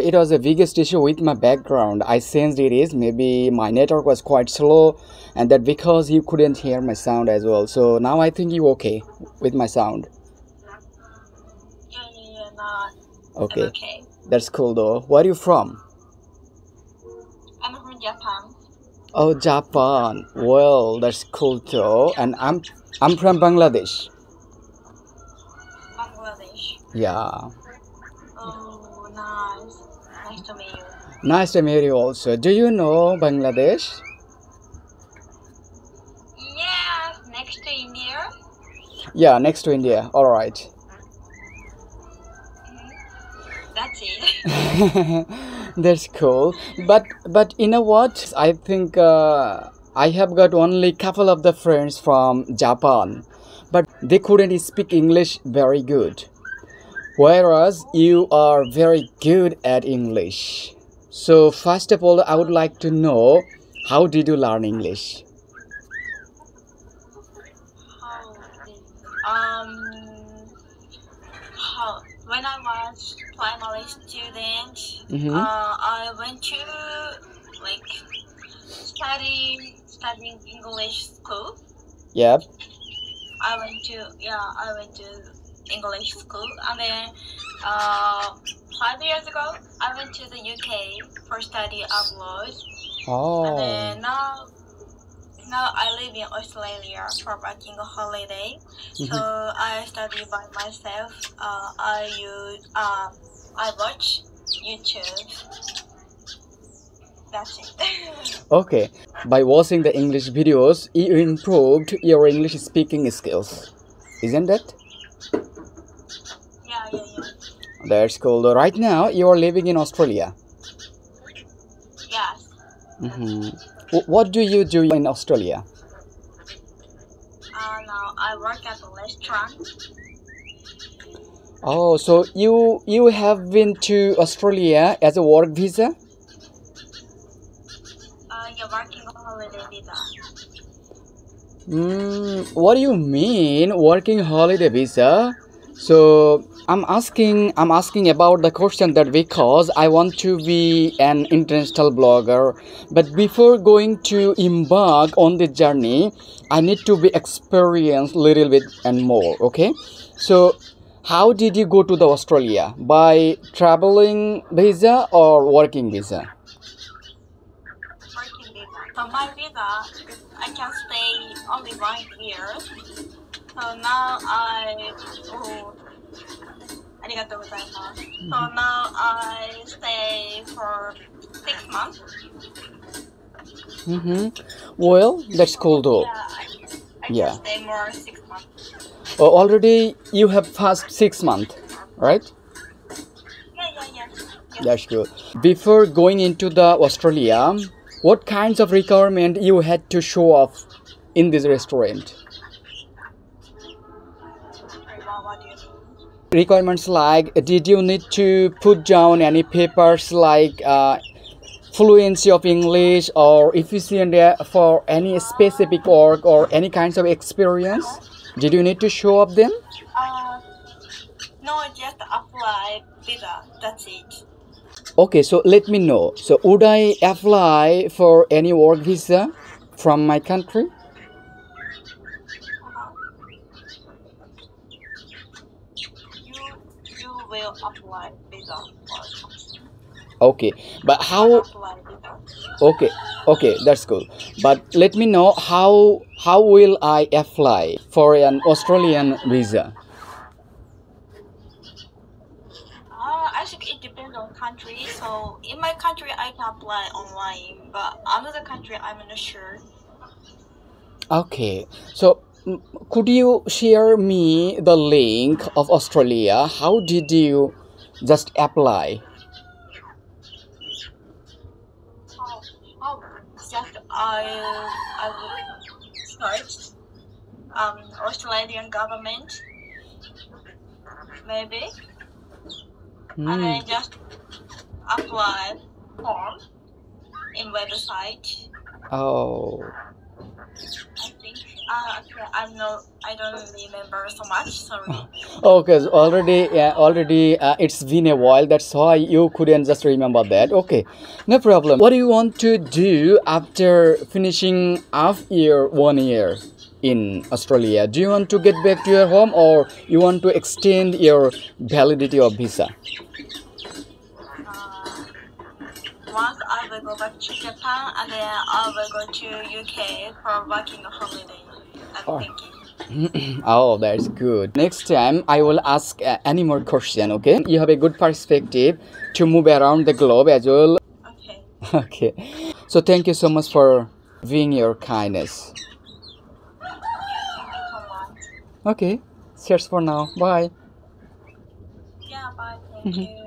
it was a biggest issue with my background. I sensed it is maybe my network was quite slow, and that because you couldn't hear my sound as well. So now I think you okay with my sound. Yeah, nah, I'm Okay, okay. that's cool though. Where are you from? I'm from Japan. Oh, Japan. Well, that's cool too. And I'm from Bangladesh. Bangladesh. Yeah. Oh, nice. Nice to meet you. Nice to meet you also. Do you know Bangladesh? Yeah, next to India. Yeah, next to India. All right. That's it. That's cool. But you know what? I think I have got only couple of the friends from Japan, but they couldn't speak English very good. Whereas you are very good at English. So first of all, I would like to know how did you learn English? How did um how when I was primary student, Mm-hmm. I went to like studying English school. Yep. I went to English school, and then 5 years ago I went to the UK for study abroad, and Oh. then now I live in Australia for working holiday. So I study by myself. I watch YouTube. That's it. Okay. By watching the English videos, you improved your English speaking skills. Isn't that? Yeah. That's cool. Though right now you are living in Australia. Yes. What do you do in Australia? Now I work at a restaurant. Oh, so you have been to Australia as a work visa? You're working holiday visa. What do you mean working holiday visa? So I'm asking about the question that because I want to be an international blogger, but before going to embark on the journey, I need to be experienced little bit and more. Okay, so how did you go to the Australia? By traveling visa or working visa? Working visa. So my visa, I can stay only 1 year. So now So now I stay for 6 months. Well, that's cool though. Yeah, I can stay more 6 months. Already you have passed 6 months, right? Yeah. That's good. Before going into the Australia, what kinds of requirement you had to show off in this restaurant? What do you mean? Requirements like, did you need to put down any papers like fluency of English or efficient for any specific work or any kinds of experience? Did you need to show up them? No, just apply visa. That's it. Okay, so let me know. So would I apply for any work visa from my country? You will apply visa or something. Okay, but how? Okay, that's cool. But let me know how will I apply for an Australian visa? I think it depends on country. So in my country, I can apply online, but another country, I'm not sure. Okay, so could you share me the link of Australia? How did you just apply? Just I will search Australian government maybe, and then just apply form in website. Oh. I think. Okay, I don't remember so much. Sorry. Okay, so already it's been a while. That's why you couldn't just remember that. Okay, no problem. What do you want to do after finishing half year, 1 year in Australia? Do you want to get back to your home, or you want to extend your validity of visa? Uh, Once I will go back to Japan and then I will go to UK for working holiday. I'm Oh. thinking. Oh, that's good. Next time I will ask any more question. Okay, you have a good perspective to move around the globe as well. Okay. Okay, so thank you so much for being your kindness. Yeah, thank you so much. Okay, cheers for now. Bye. Yeah, bye. Thank you.